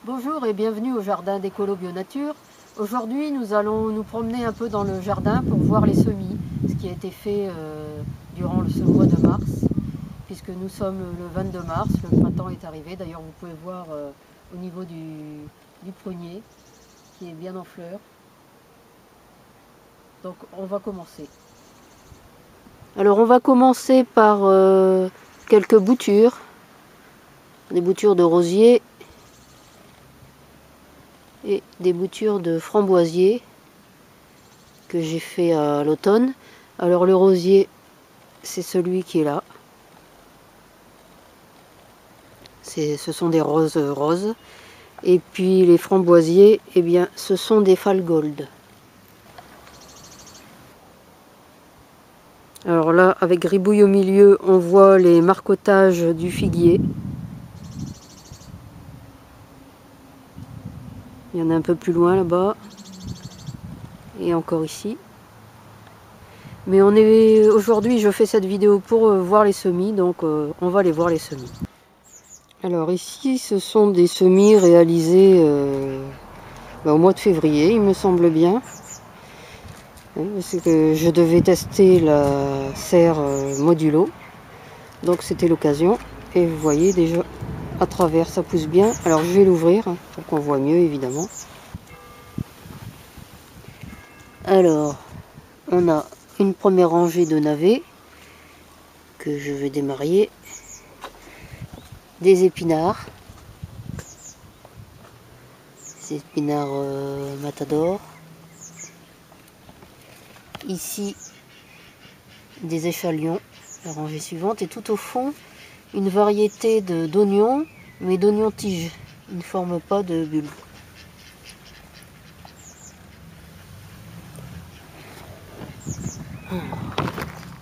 Bonjour et bienvenue au jardin d'Écolo Bio Nature. Aujourd'hui nous allons nous promener un peu dans le jardin pour voir les semis, ce qui a été fait durant ce mois de mars, puisque nous sommes le 22 mars, le printemps est arrivé. D'ailleurs vous pouvez voir au niveau du prunier qui est bien en fleurs. Donc on va commencer. Alors on va commencer par quelques boutures, des boutures de rosier et des boutures de framboisier que j'ai fait à l'automne. Alors le rosier, c'est celui qui est là. Ce sont des roses roses. Et puis les framboisiers, eh bien, ce sont des Falgold. Alors là, avec gribouille au milieu, on voit les marcottages du figuier. Il y en a un peu plus loin là-bas. Et encore ici. Mais aujourd'hui, je fais cette vidéo pour voir les semis, donc on va aller voir les semis. Alors ici, ce sont des semis réalisés au mois de février, il me semble bien. Parce que je devais tester la serre modulo, donc c'était l'occasion. Et vous voyez déjà à travers, ça pousse bien. Alors je vais l'ouvrir pour qu'on voit mieux évidemment. Alors, on a une première rangée de navets que je vais démarrer. Des épinards. Des épinards matador. Ici, des échalions, la rangée suivante. Et tout au fond, une variété d'oignons, mais d'oignons tiges. Ils ne forment pas de bulbe.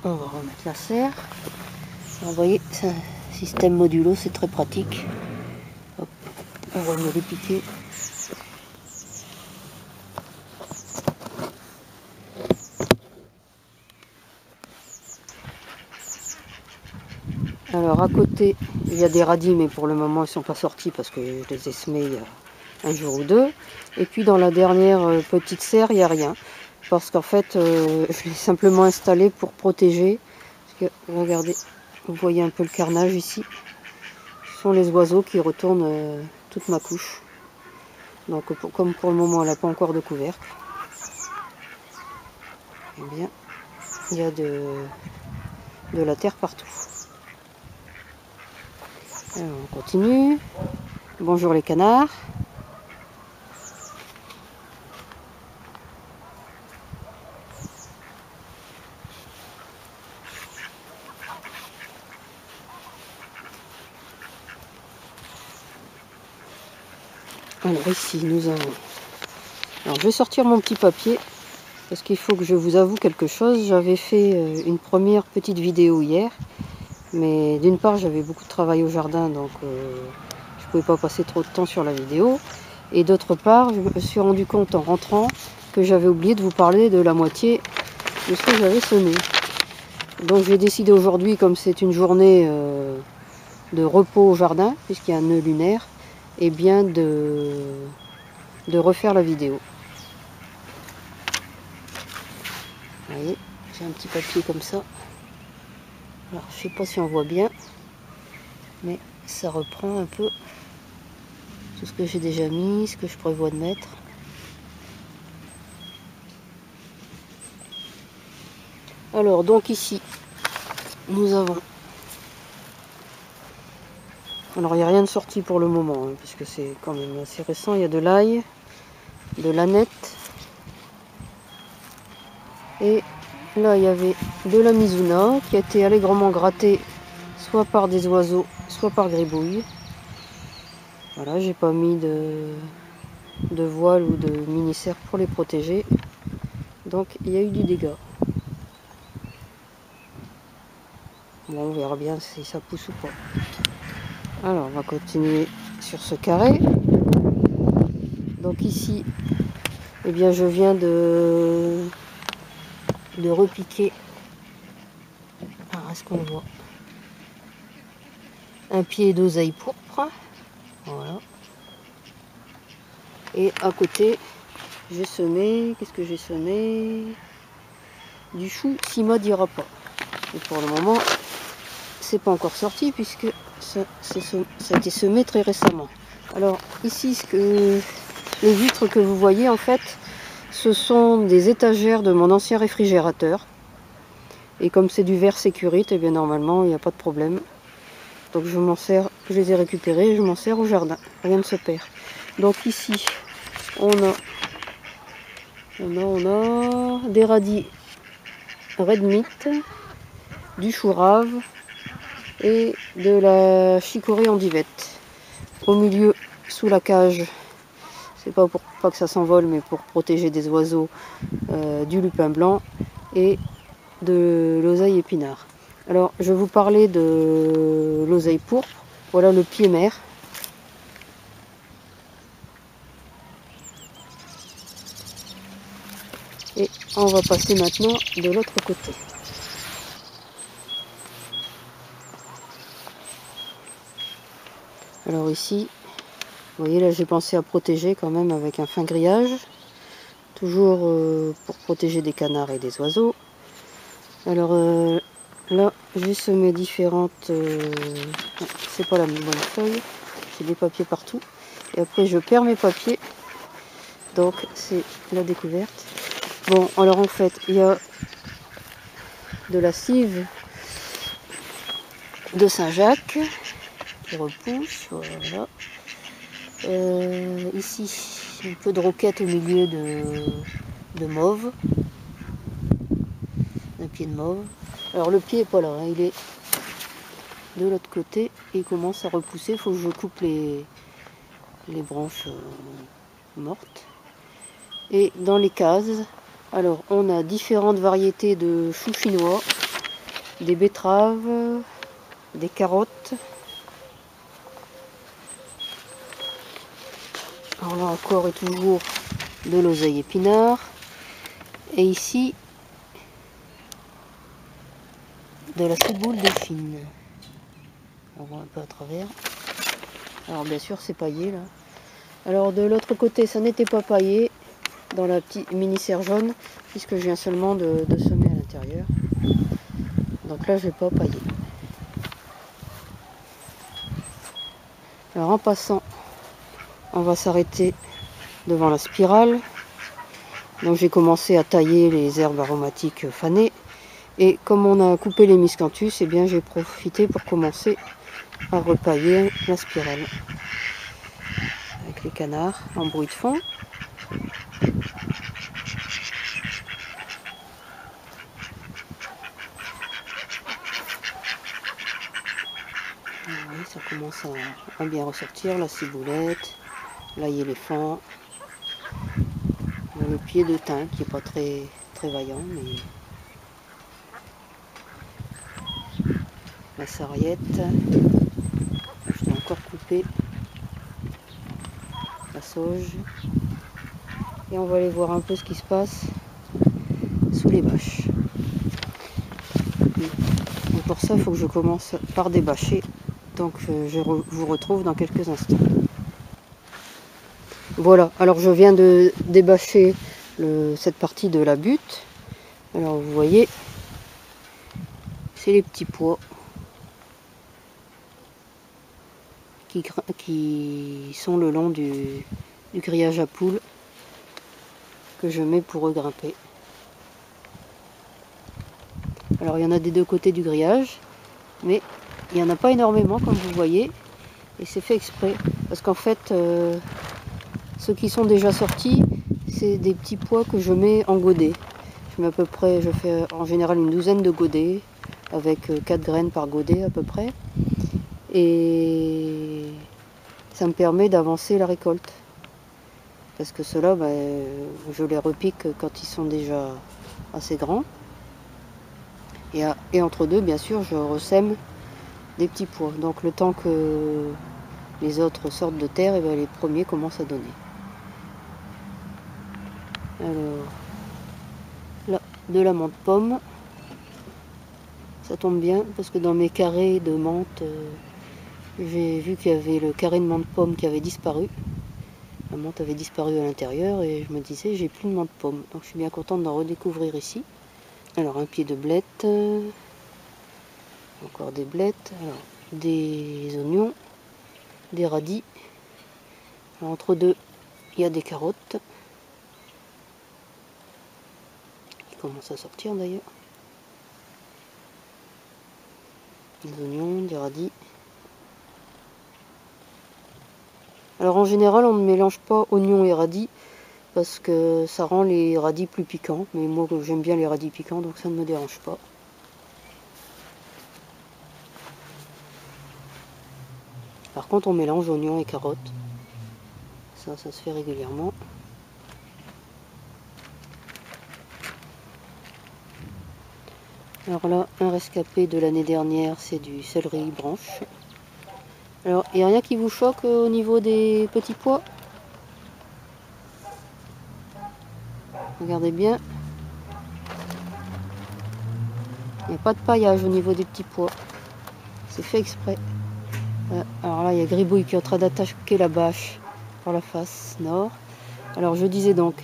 On va remettre la serre. Vous voyez, c'est un système modulo, c'est très pratique. Hop, on va me les piquer. Alors à côté, il y a des radis, mais pour le moment ils ne sont pas sortis parce que je les ai semés il y a un jour ou deux. Et puis dans la dernière petite serre, il n'y a rien. Parce qu'en fait, je l'ai simplement installé pour protéger. Parce que, regardez, vous voyez un peu le carnage ici. Ce sont les oiseaux qui retournent toute ma couche. Donc comme pour le moment elle n'a pas encore de couvercle, eh bien il y a de la terre partout. Alors on continue. Bonjour les canards. Alors ici nous avons... Alors je vais sortir mon petit papier parce qu'il faut que je vous avoue quelque chose. J'avais fait une première petite vidéo hier, mais d'une part j'avais beaucoup de travail au jardin, donc je ne pouvais pas passer trop de temps sur la vidéo. Et d'autre part, je me suis rendu compte en rentrant que j'avais oublié de vous parler de la moitié de ce que j'avais semé. Donc j'ai décidé aujourd'hui, comme c'est une journée de repos au jardin, puisqu'il y a un nœud lunaire, et bien de refaire la vidéo. Vous voyez, j'ai un petit papier comme ça. Alors je sais pas si on voit bien, mais ça reprend un peu tout ce que j'ai déjà mis, ce que je prévois de mettre. Alors donc ici, nous avons... Alors il n'y a rien de sorti pour le moment, puisque c'est quand même assez récent. Il y a de l'ail, de l'aneth, et là il y avait de la mizuna qui a été allègrement grattée soit par des oiseaux, soit par gribouille. Voilà, j'ai pas mis de voile ou de mini-serre pour les protéger. Donc il y a eu du dégât. Bon, on verra bien si ça pousse ou pas. Alors on va continuer sur ce carré. Donc ici, eh bien je viens de repiquer. Alors est-ce qu'on voit un pied d'oseille pourpre? Voilà. Et à côté, j'ai semé, qu'est-ce que j'ai semé? Du chou, Sima dira pas. Et pour le moment, c'est pas encore sorti puisque ça a été semé très récemment. Alors ici, les vitres que vous voyez en fait, ce sont des étagères de mon ancien réfrigérateur. Et comme c'est du verre sécurité, et bien normalement il n'y a pas de problème. Donc je m'en sers, je les ai récupérés et je m'en sers au jardin. Rien ne se perd. Donc ici, on a des radis red meat, du chou rave et de la chicorée en divette. Au milieu, sous la cage, c'est pas pour pas que ça s'envole, mais pour protéger des oiseaux, du lupin blanc et de l'oseille épinard. Alors, je vais vous parler de l'oseille pourpre. Voilà le pied mère. Et on va passer maintenant de l'autre côté. Alors ici, vous voyez là j'ai pensé à protéger quand même avec un fin grillage. Toujours pour protéger des canards et des oiseaux. Alors là j'ai semé différentes... c'est pas la bonne feuille, j'ai des papiers partout. Et après je perds mes papiers. Donc c'est la découverte. Bon alors en fait il y a de la cive de Saint-Jacques qui repousse, voilà. Ici un peu de roquette au milieu de mauve, un pied de mauve. Alors le pied est pas là, hein, il est de l'autre côté et il commence à repousser. Il faut que je coupe les branches mortes. Et dans les cases, alors on a différentes variétés de choux chinois, des betteraves, des carottes. Alors là encore et toujours de l'oseille épinard. Et ici, de la ciboule dauphine. On voit un peu à travers. Alors bien sûr c'est paillé là. Alors de l'autre côté ça n'était pas paillé dans la petite mini serre jaune puisque je viens seulement de semer à l'intérieur. Donc là je vais pas pailler. Alors en passant, on va s'arrêter devant la spirale. Donc j'ai commencé à tailler les herbes aromatiques fanées. Et comme on a coupé les miscanthus, eh bien j'ai profité pour commencer à repailler la spirale. Avec les canards en bruit de fond. Oui, ça commence à bien ressortir, la ciboulette, l'ail éléphant, le pied de thym qui n'est pas très vaillant, mais la sarriette, je dois encore couper la sauge, et on va aller voir un peu ce qui se passe sous les bâches. Et pour ça, il faut que je commence par débâcher, donc je vous retrouve dans quelques instants. Voilà, alors je viens de débâcher cette partie de la butte. Alors vous voyez, c'est les petits pois qui sont le long du grillage à poules que je mets pour eux grimper. Alors il y en a des deux côtés du grillage, mais il n'y en a pas énormément comme vous voyez, et c'est fait exprès, parce qu'en fait, ceux qui sont déjà sortis, c'est des petits pois que je mets en godet. Je mets à peu près, je fais en général une douzaine de godets, avec 4 graines par godet à peu près, et ça me permet d'avancer la récolte. Parce que ceux-là, je les repique quand ils sont déjà assez grands. Et entre deux, bien sûr, je ressème des petits pois. Donc le temps que les autres sortent de terre, et les premiers commencent à donner. Alors, là, de la menthe pomme. Ça tombe bien, parce que dans mes carrés de menthe, j'ai vu qu'il y avait le carré de menthe pomme qui avait disparu. La menthe avait disparu à l'intérieur et je me disais j'ai plus de menthe pomme. Donc je suis bien contente d'en redécouvrir ici. Alors un pied de blette, encore des blettes, alors, des oignons, des radis. Alors, entre deux, il y a des carottes qui commencent à sortir d'ailleurs. Des oignons, des radis. Alors en général on ne mélange pas oignons et radis parce que ça rend les radis plus piquants. Mais moi j'aime bien les radis piquants donc ça ne me dérange pas. Par contre on mélange oignons et carottes. Ça se fait régulièrement. Alors là, un rescapé de l'année dernière, c'est du céleri branche. Alors, il n'y a rien qui vous choque au niveau des petits pois? Regardez bien. Il n'y a pas de paillage au niveau des petits pois. C'est fait exprès. Alors là, il y a Gribouille qui est en train d'attaquer la bâche par la face nord. Alors, je disais donc,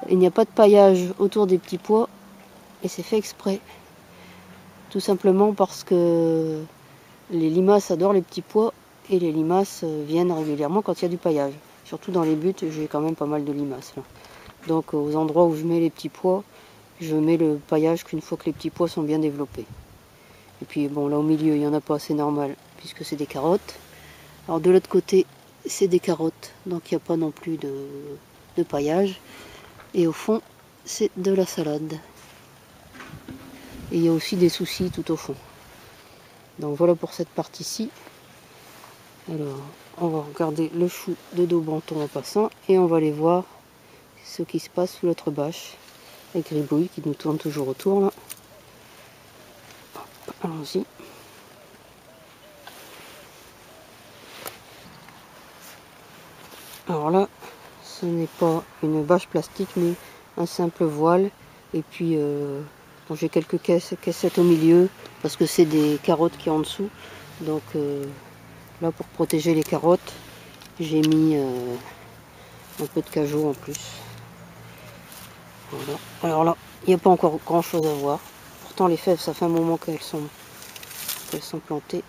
il n'y a pas de paillage autour des petits pois. Et c'est fait exprès. Tout simplement parce que les limaces adorent les petits pois. Et les limaces viennent régulièrement quand il y a du paillage. Surtout dans les buttes, j'ai quand même pas mal de limaces là. Donc aux endroits où je mets les petits pois, je mets le paillage qu'une fois que les petits pois sont bien développés. Et puis bon, là au milieu, il n'y en a pas, c'est normal, puisque c'est des carottes. Alors de l'autre côté, c'est des carottes, donc il n'y a pas non plus de paillage. Et au fond, c'est de la salade. Et il y a aussi des soucis tout au fond. Donc voilà pour cette partie-ci. Alors, on va regarder le chou de Daubenton en passant, et on va aller voir ce qui se passe sous l'autre bâche. Avec Gribouille qui nous tourne toujours autour là. Allons-y. Alors là, ce n'est pas une bâche plastique mais un simple voile. Et puis bon, j'ai quelques caissettes au milieu parce que c'est des carottes qui sont en dessous. Donc là pour protéger les carottes, j'ai mis un peu de cajou en plus. Voilà. Alors là, il n'y a pas encore grand chose à voir. Pourtant les fèves, ça fait un moment qu'elles sont plantées.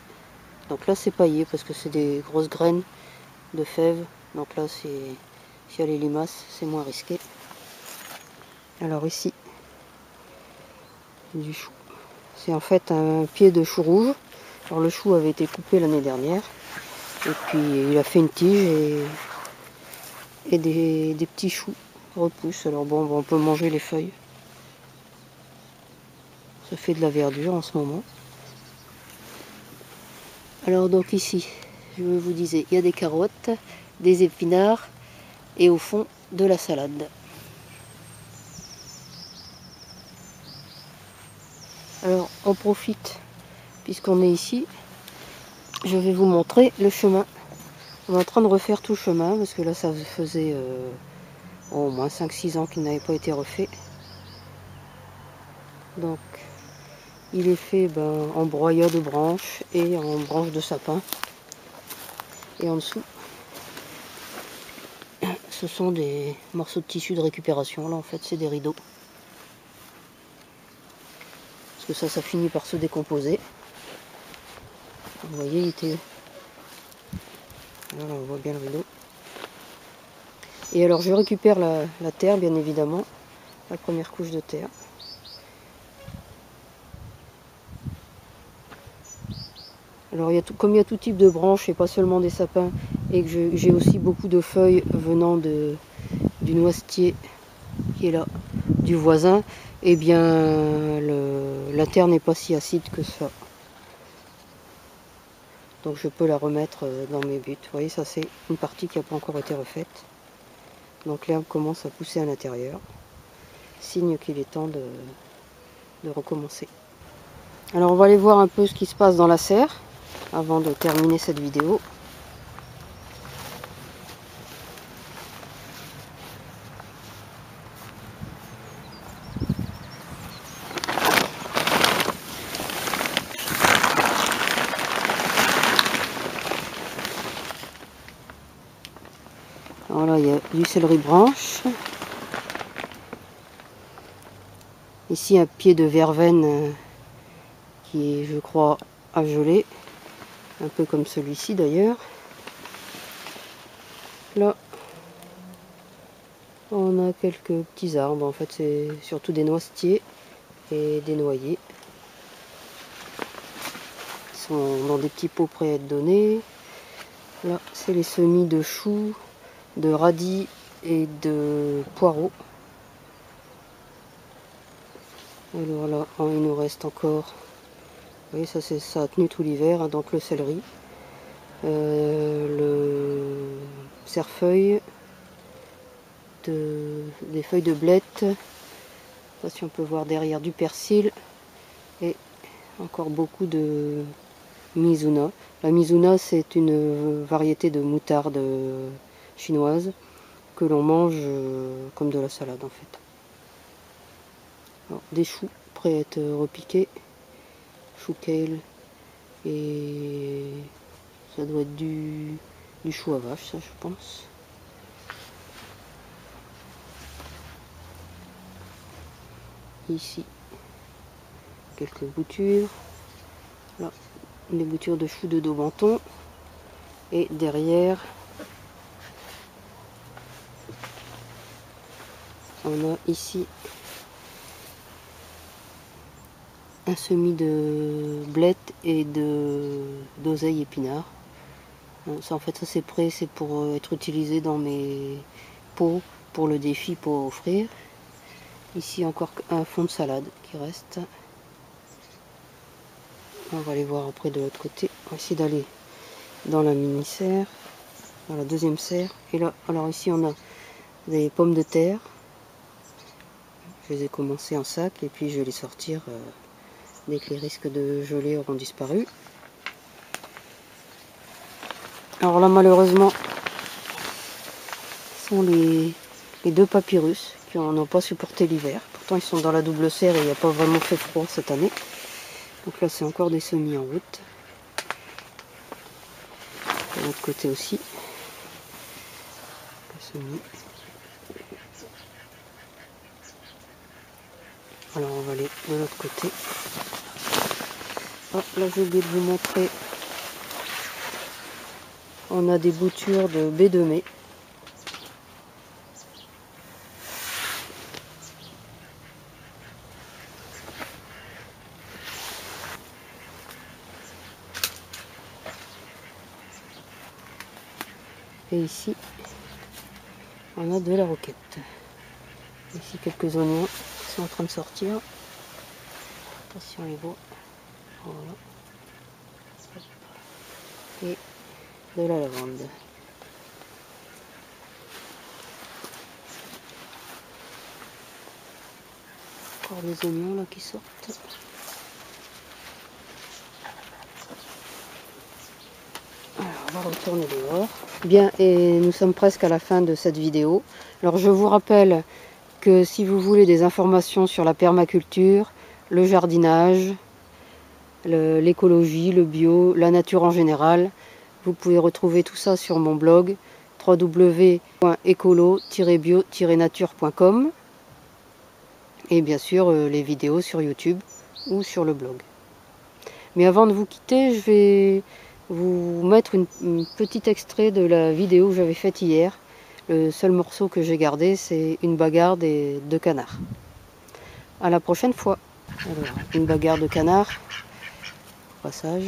Donc là c'est paillé parce que c'est des grosses graines de fèves. Donc là s'il y a les limaces, c'est moins risqué. Alors ici, du chou. C'est en fait un pied de chou rouge. Alors le chou avait été coupé l'année dernière. Et puis il a fait une tige et des petits choux repoussent. Alors bon, on peut manger les feuilles. Ça fait de la verdure en ce moment. Alors donc ici, je vous disais, il y a des carottes, des épinards et au fond de la salade. Alors on profite, puisqu'on est ici, je vais vous montrer le chemin. On est en train de refaire tout le chemin, parce que là ça faisait au moins 5-6 ans qu'il n'avait pas été refait. Donc il est fait en broyat de branches et en branches de sapin. Et en dessous, ce sont des morceaux de tissu de récupération. Là en fait c'est des rideaux. Parce que ça finit par se décomposer. Vous voyez, il était... Voilà, on voit bien le rideau. Et alors je récupère la terre, bien évidemment, la première couche de terre. Alors comme il y a tout type de branches et pas seulement des sapins, et que j'ai aussi beaucoup de feuilles venant du noisetier qui est là, du voisin, eh bien la terre n'est pas si acide que ça. Donc je peux la remettre dans mes buts. Vous voyez, ça c'est une partie qui n'a pas encore été refaite. Donc l'herbe commence à pousser à l'intérieur. Signe qu'il est temps de recommencer. Alors on va aller voir un peu ce qui se passe dans la serre avant de terminer cette vidéo. Alors là, il y a du céleri branche. Ici, un pied de verveine qui est, je crois, à geler. Un peu comme celui-ci d'ailleurs. Là, on a quelques petits arbres. En fait, c'est surtout des noisetiers et des noyers. Ils sont dans des petits pots prêts à être donnés. Là, c'est les semis de choux, de radis et de poireaux. Alors là, il nous reste encore, vous voyez, ça a tenu tout l'hiver, hein, donc le céleri, le cerfeuil, des feuilles de blette, je sais pas si on peut voir derrière, du persil et encore beaucoup de mizuna. La mizuna, c'est une variété de moutarde chinoise que l'on mange comme de la salade en fait. Alors, des choux prêts à être repiqués, chou kale, et ça doit être du chou à vache, ça je pense. Ici, quelques boutures. Là, des boutures de choux de Daubenton. Et derrière, on a ici un semis de blettes et d'oseille épinard. Ça, en fait, ça c'est prêt, c'est pour être utilisé dans mes pots pour le défi pour offrir. Ici encore un fond de salade qui reste. On va aller voir après de l'autre côté. On va essayer d'aller dans la mini serre, dans la deuxième serre. Et là, alors ici on a des pommes de terre. Je les ai commencées en sac et puis je vais les sortir dès que les risques de gelée auront disparu. Alors là, malheureusement, ce sont les deux papyrus qui n'ont pas supporté l'hiver. Pourtant, ils sont dans la double serre et il n'y a pas vraiment fait froid cette année. Donc là, c'est encore des semis en route. De l'autre côté aussi. Le semis. Alors, on va aller de l'autre côté. Oh, là, j'ai oublié de vous montrer. On a des boutures de baie de mai. Et ici, on a de la roquette. Ici, quelques oignons qui sont en train de sortir. Attention, on les voit. Voilà. Et de la lavande. Encore des oignons là qui sortent. Alors, on va retourner dehors. Bien, et nous sommes presque à la fin de cette vidéo. Alors je vous rappelle que si vous voulez des informations sur la permaculture, le jardinage, l'écologie, le bio, la nature en général, vous pouvez retrouver tout ça sur mon blog www.écolo-bio-nature.com et bien sûr les vidéos sur YouTube ou sur le blog. Mais avant de vous quitter, je vais vous mettre un petit extrait de la vidéo que j'avais faite hier. Le seul morceau que j'ai gardé, c'est une bagarre des deux canards. À la prochaine fois. Alors, une bagarre de canards. Passage.